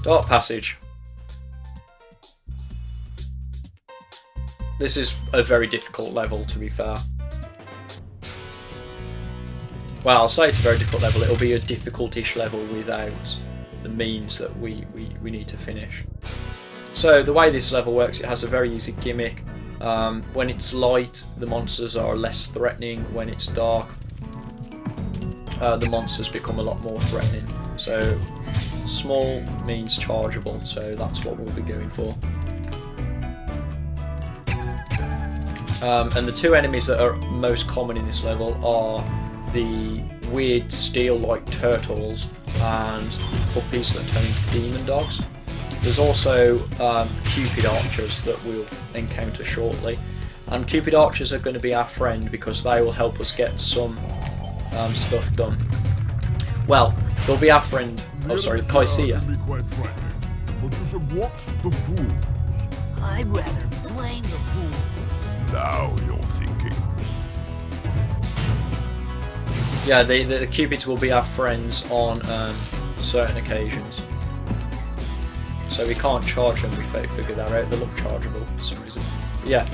Dark Passage. This is a very difficult level, to be fair. Well, I'll say it's a very difficult level. It'll be a difficult-ish level without the means that we need to finish. So the way this level works, it has a very easy gimmick. When it's light, the monsters are less threatening. When it's dark, the monsters become a lot more threatening. So small means chargeable, so that's what we'll be going for. And the two enemies that are most common in this level are the weird steel-like turtles and puppies that turn into demon dogs. There's also Cupid archers that we'll encounter shortly, and Cupid archers are going to be our friend because they will help us get some stuff done. Well, they'll be our friend. Oh, sorry, Kaisia. But you should watch the fools. I'd rather blame the fools. Now you're thinking. Yeah, the Cupids will be our friends on certain occasions. So we can't charge them, we figured that out. They look chargeable for some reason. Yeah,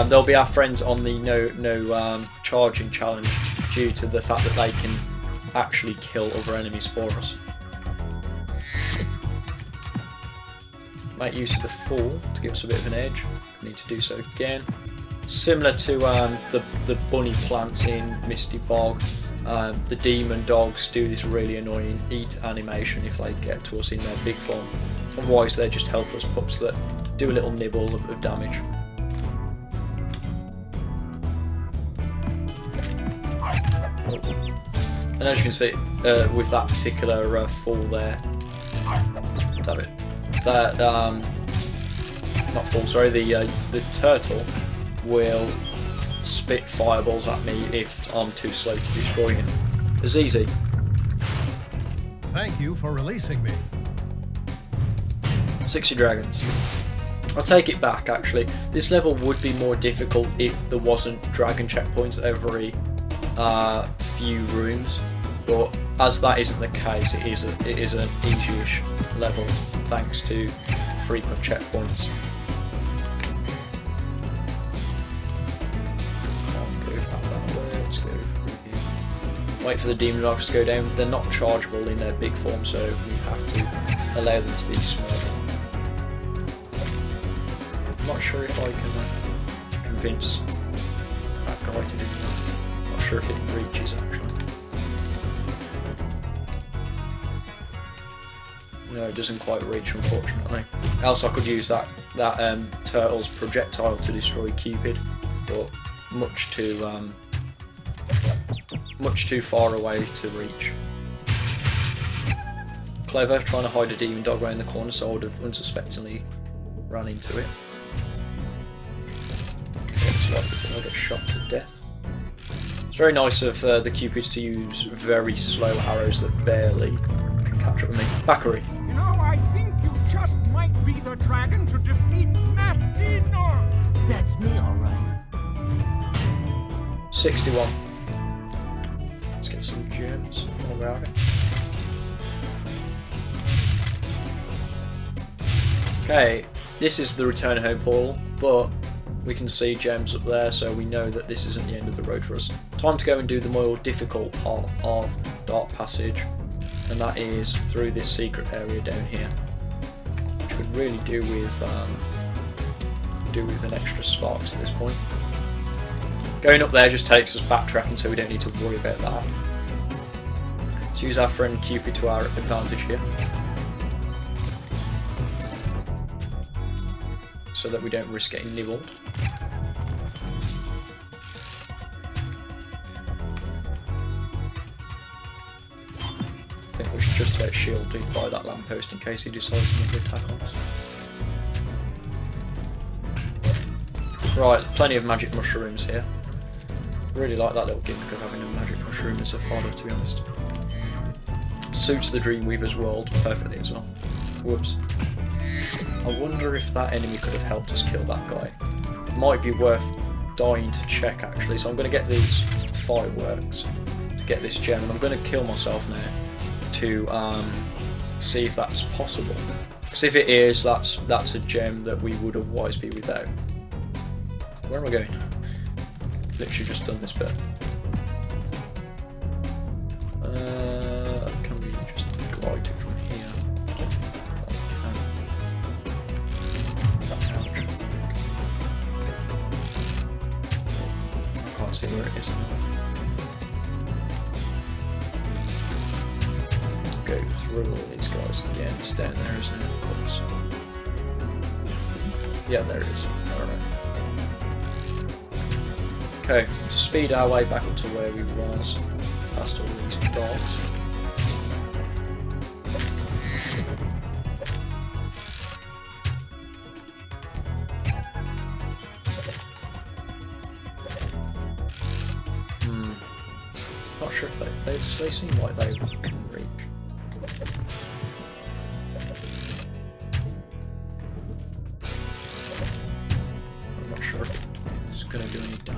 they'll be our friends on the no charging challenge due to the fact that they can actually kill other enemies for us. Make use of the Fool to give us a bit of an edge. Need to do so again. Similar to the bunny plants in Misty Bog, the demon dogs do this really annoying eat animation if they get to us in their big form. Otherwise they're just helpless pups that do a little nibble of damage. And as you can see, with that particular Fool there, damn it, that not Fool, sorry, the turtle will spit fireballs at me if I'm too slow to destroy him. Azizi. Thank you for releasing me. 60 dragons. I'll take it back actually. This level would be more difficult if there wasn't dragon checkpoints every few rooms, but as that isn't the case, it is an easy-ish level thanks to frequent checkpoints. Can't go back that way. Let's go through here. Wait for the demon dogs to go down. They're not chargeable in their big form, so we have to allow them to be small. I'm not sure if I can convince that guy to do that. Not sure if it reaches actually. No, it doesn't quite reach, unfortunately. Else I could use that turtle's projectile to destroy Cupid, but much too far away to reach. Clever, trying to hide a demon dog around the corner, so I would have unsuspectingly ran into it. Looks like before I get shot to death. It's very nice of the Cupids to use very slow arrows that barely can catch up with me. Bakari. You know, I think you just might be the dragon to defeat Nasty Norm. That's me, all right. 61. Let's get some gems while we're at it. Okay, this is the return home portal, but we can see gems up there, so we know that this isn't the end of the road for us. Time to go and do the more difficult part of Dark Passage, and that is through this secret area down here, which could really do with an extra sparks at this point. Going up there just takes us backtracking, so we don't need to worry about that. Let's use our friend Cupid to our advantage here, so that we don't risk getting nibbled. I think we should just about shielded by that lamppost in case he decides not to attack on us. Right, plenty of magic mushrooms here. Really like that little gimmick of having a magic mushroom as a fodder, to be honest. Suits the Dreamweaver's world perfectly as well. Whoops. I wonder if that enemy could have helped us kill that guy. Might be worth dying to check actually, so I'm going to get these fireworks to get this gem, and I'm going to kill myself now to see if that's possible. Because if it is, that's a gem that we would otherwise be without. Where am I going? Literally just done this bit. Can we just glide it from here? Ouch. I can't see where it is now. Go through all these guys again. It's down there, isn't it? Of course. Yeah, there it is. Alright. Okay, speed our way back up to where we was, past all these dogs. Not sure if they seem like they can reach. I'm not sure if it's going to do any damage.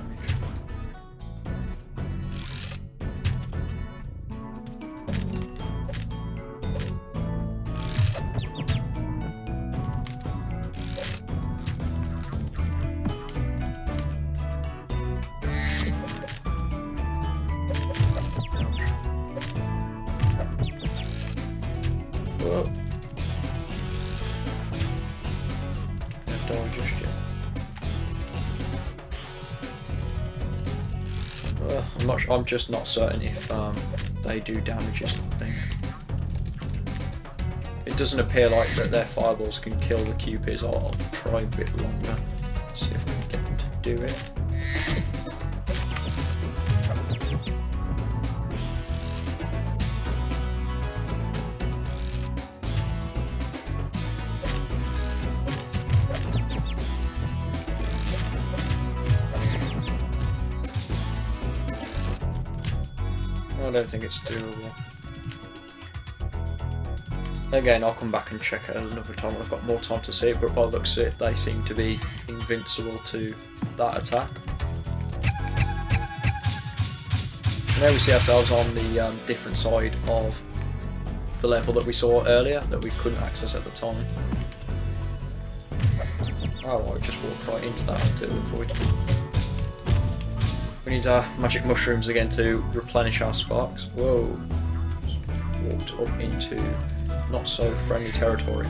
I'm just not certain if they do damage or something. It doesn't appear like that their fireballs can kill the Cupids. I'll try a bit longer, see if we can get them to do it. I don't think it's doable. Again, I'll come back and check it another time when I've got more time to see it, but by the looks of it, they seem to be invincible to that attack. Now we see ourselves on the different side of the level that we saw earlier, that we couldn't access at the time. Oh, I just walked right into that to avoid. We need our magic mushrooms again to replenish our sparks. Whoa. Walked up into not so friendly territory.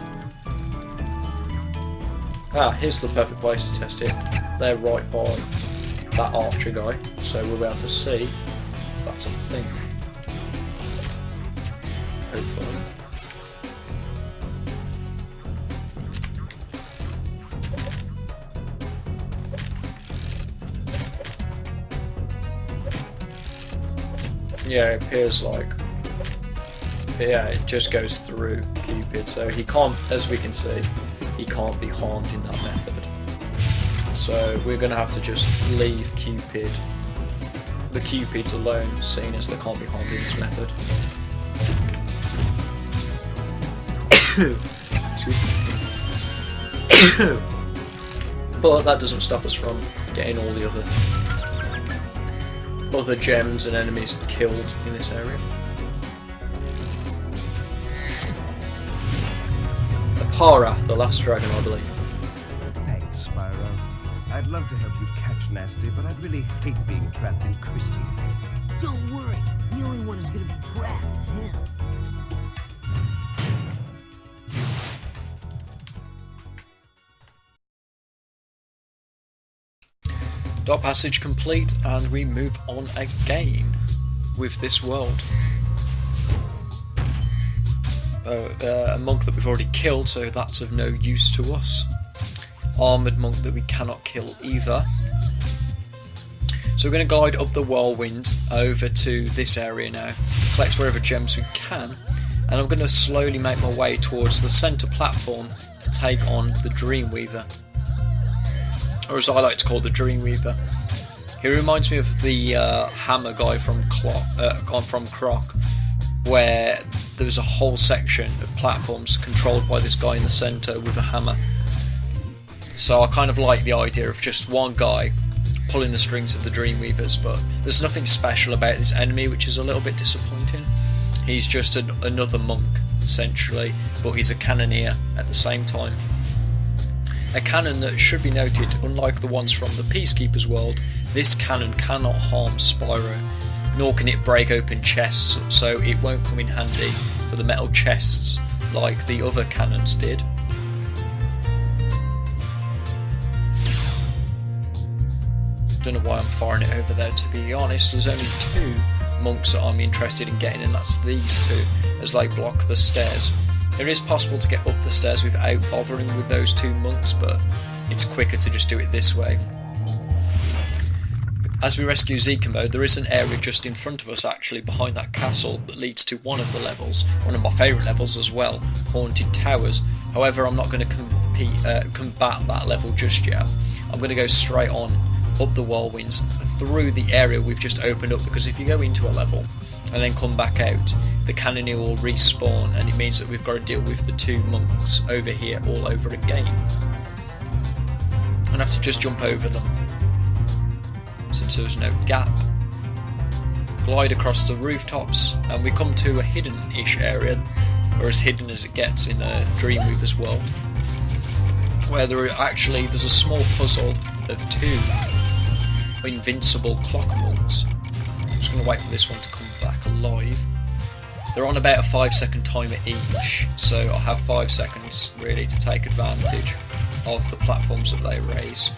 Ah, here's the perfect place to test it. They're right by that archer guy, so we'll be able to see if that's a thing. Hopefully. Yeah, it appears like, yeah, it just goes through Cupid, so he can't, as we can see, he can't be harmed in that method. So we're going to have to just leave the Cupids alone, seeing as they can't be harmed in this method. Excuse me. But that doesn't stop us from getting all the other gems and enemies killed in this area. Apara, the last dragon, I believe. Thanks, Spyro. I'd love to help you catch Nasty, but I'd really hate being trapped in Christie. Don't worry, the only one who's gonna be trapped is him. Dark passage complete, and we move on again with this world. A monk that we've already killed, so that's of no use to us. Armoured monk that we cannot kill either. So we're going to glide up the whirlwind over to this area now, collect wherever gems we can, and I'm going to slowly make my way towards the centre platform to take on the Dreamweaver. Or as I like to call the Dreamweaver. He reminds me of the hammer guy from Croc, where there was a whole section of platforms controlled by this guy in the centre with a hammer. So I kind of like the idea of just one guy pulling the strings of the Dreamweavers, but there's nothing special about this enemy, which is a little bit disappointing. He's just another monk essentially, but he's a cannoneer at the same time. A cannon that should be noted, unlike the ones from the Peacekeeper's world, this cannon cannot harm Spyro, nor can it break open chests, so it won't come in handy for the metal chests like the other cannons did. Don't know why I'm firing it over there, to be honest. There's only 2 monks that I'm interested in getting, and that's these 2, as they block the stairs. It is possible to get up the stairs without bothering with those 2 monks, but it's quicker to just do it this way. As we rescue Zika mode, there is an area just in front of us, actually behind that castle, that leads to one of the levels, one of my favourite levels as well, Haunted Towers. However, I'm not going to combat that level just yet. I'm going to go straight on up the whirlwinds through the area we've just opened up, because if you go into a level and then come back out, the cannoneer will respawn, and it means that we've got to deal with the 2 monks over here all over again. And have to just jump over them since there's no gap. Glide across the rooftops, and we come to a hidden-ish area, or as hidden as it gets in a Dreamweaver's world, where there's a small puzzle of 2 invincible clock monks. I'm just going to wait for this one to come back alive. They're on about a 5-second timer each, so I'll have 5 seconds really to take advantage of the platforms that they raise.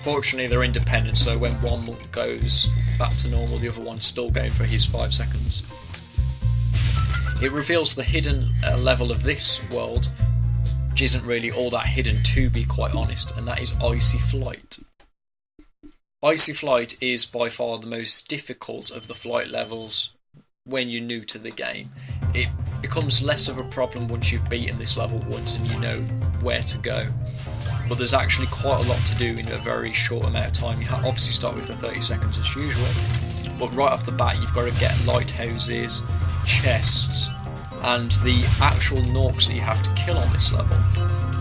Fortunately, they're independent, so when one monk goes back to normal, the other one's still going for his 5 seconds. It reveals the hidden level of this world, which isn't really all that hidden, to be quite honest, and that is Icy Flight. Icy Flight is by far the most difficult of the flight levels when you're new to the game. It becomes less of a problem once you've beaten this level once and you know where to go. But there's actually quite a lot to do in a very short amount of time. You obviously start with the 30 seconds as usual, but right off the bat you've got to get lighthouses, chests, and the actual Norks that you have to kill on this level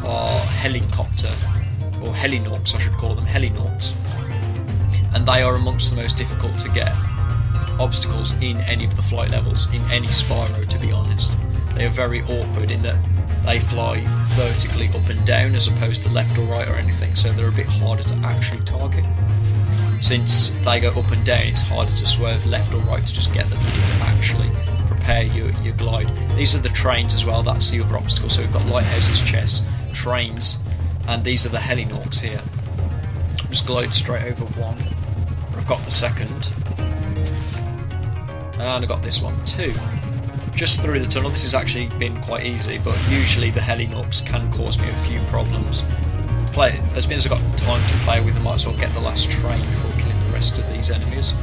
are helicopter, or heli-Norks I should call them, heli-Norks. And they are amongst the most difficult to get obstacles in any of the flight levels, in any Spyro, to be honest. They are very awkward in that they fly vertically up and down as opposed to left or right or anything, so they're a bit harder to actually target. Since they go up and down, it's harder to swerve left or right to just get them to actually prepare your glide. These are the trains as well, that's the other obstacle. So we've got lighthouses, chests, trains, and these are the heli-Norks here. Just glide straight over one. I've got the second, and I've got this one too. Just through the tunnel. This has actually been quite easy, but usually the heli-Norks can cause me a few problems. As soon as I've got time to play with, I might as well get the last train before killing the rest of these enemies.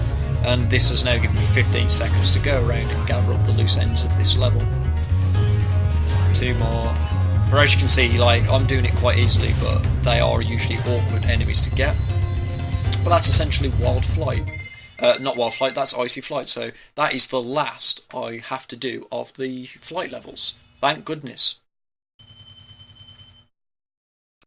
And this has now given me 15 seconds to go around and gather up the loose ends of this level. 2 more. But as you can see, like, I'm doing it quite easily, but they are usually awkward enemies to get. But that's essentially Wild Flight. Not Wild Flight, that's Icy Flight, so that is the last I have to do of the flight levels. Thank goodness.